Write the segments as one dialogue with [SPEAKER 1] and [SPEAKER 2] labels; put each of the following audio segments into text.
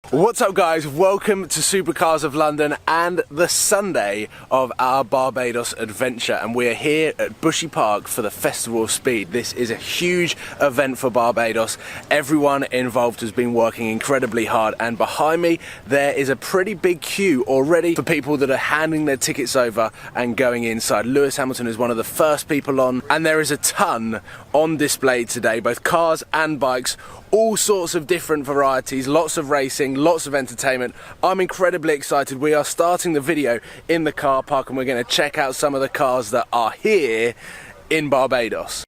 [SPEAKER 1] What's up guys, welcome to Supercars of London and the Sunday of our Barbados adventure, and we are here at Bushy Park for the Festival of Speed. This is a huge event for Barbados. Everyone involved has been working incredibly hard, and behind me there is a pretty big queue already for people that are handing their tickets over and going inside. Lewis Hamilton is one of the first people on, and there is a ton on display today, both cars and bikes, all sorts of different varieties, lots of racing, lots of entertainment. I'm incredibly excited. We are starting the video in the car park and we're going to check out some of the cars that are here in Barbados.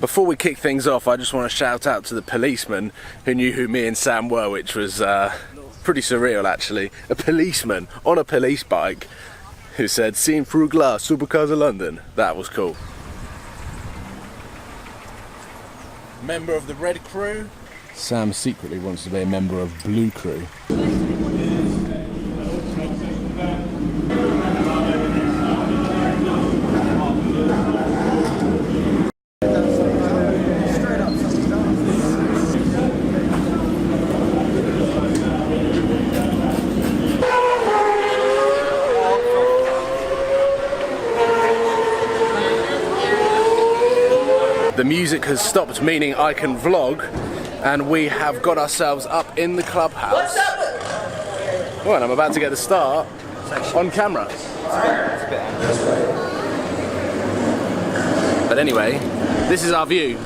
[SPEAKER 1] Before we kick things off, I just want to shout out to the policeman who knew who me and Sam were, which was pretty surreal actually. A policeman on a police bike who said, "Seen through glass, Supercars of London." That was cool. Member of the Red Crew. Sam secretly wants to be a member of Blue Crew. The music has stopped, meaning I can vlog, and we have got ourselves up in the clubhouse. Well, and I'm about to get the start on camera. But anyway, this is our view.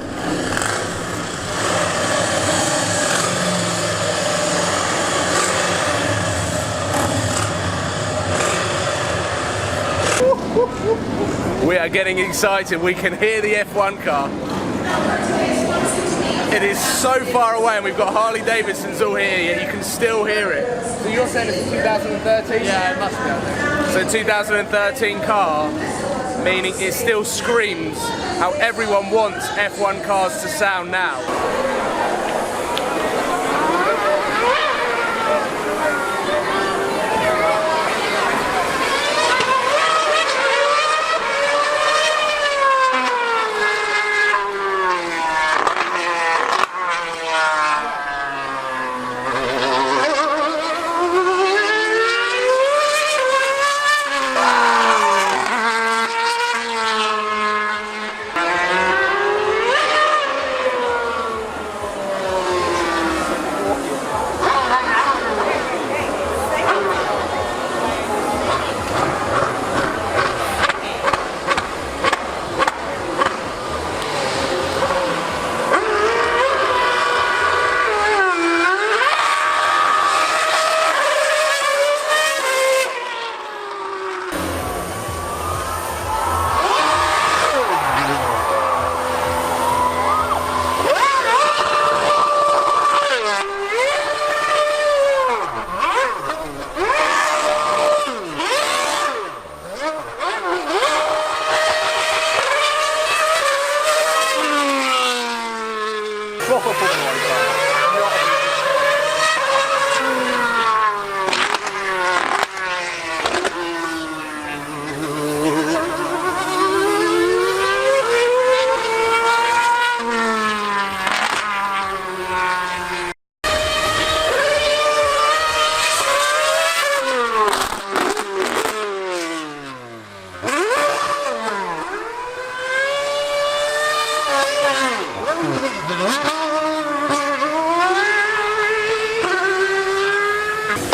[SPEAKER 1] We are getting excited. We can hear the F1 car. It is so far away, and we've got Harley Davidsons all here, yet you can still hear it. So you're saying it's a 2013? Yeah, it must be. So 2013 car, meaning it still screams how everyone wants F1 cars to sound now.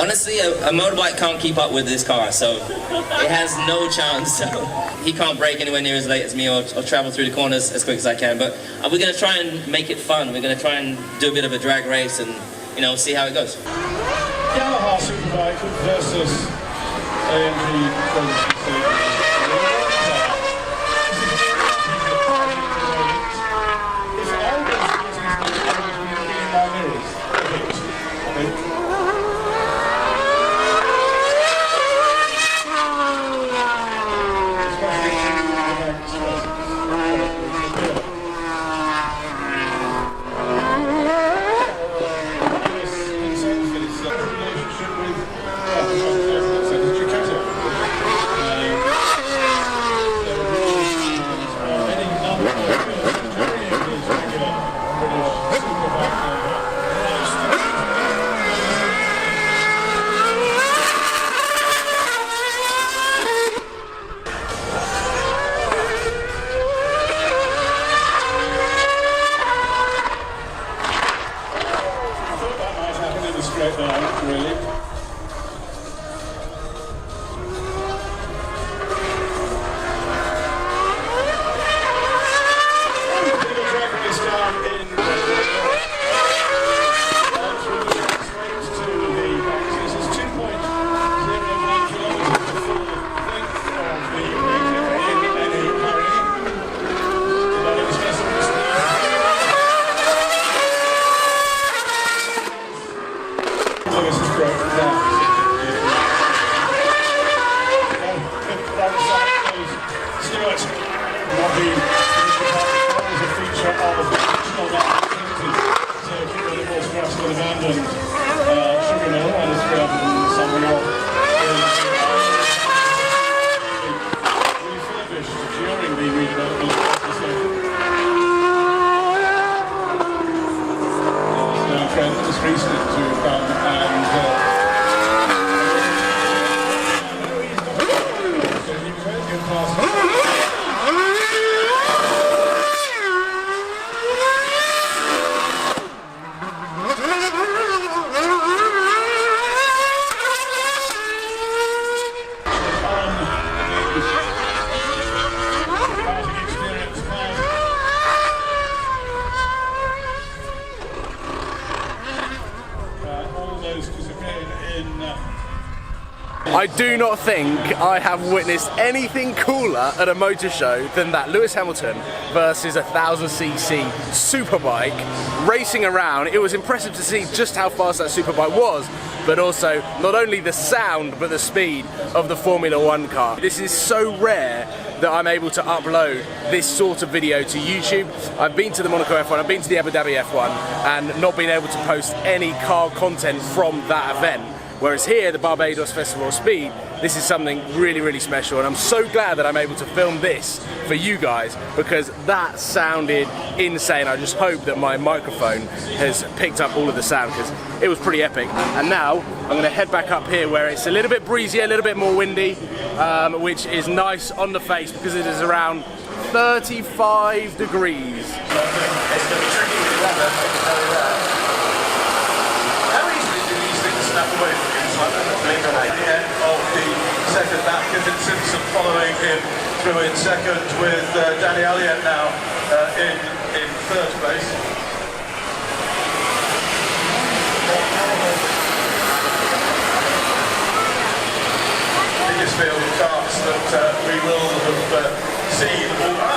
[SPEAKER 2] Honestly, a motorbike can't keep up with this car, so it has no chance. So he can't brake anywhere near as late as me or travel through the corners as quick as I can. But we're going to try and make it fun. We're going to try and do a bit of a drag race and, you know, see how it goes.
[SPEAKER 3] YAMAHA SUPERBIKE versus AMG 2016. straight there, really.
[SPEAKER 1] I do not think I have witnessed anything cooler at a motor show than that Lewis Hamilton versus 1000cc Superbike racing around. It was impressive to see just how fast that Superbike was, but also not only the sound but the speed of the Formula One car. This is so rare that I'm able to upload this sort of video to YouTube. I've been to the Monaco F1, I've been to the Abu Dhabi F1 and not been able to post any car content from that event. Whereas here, the Barbados Festival of Speed, this is something really, really special, and I'm so glad that I'm able to film this for you guys because that sounded insane. I just hope that my microphone has picked up all of the sound because it was pretty epic. And now I'm going to head back up here where it's a little bit breezier, a little bit more windy, which is nice on the face because it is around 35 degrees.
[SPEAKER 4] It's going to be tricky with the weather, I can tell you that. How easily do these things snap away from you? It's like that blink at the end of the second lap. Kevin Simpson following him through in second with Danny Elliott now in third place. Biggest field of cars that we will have seen all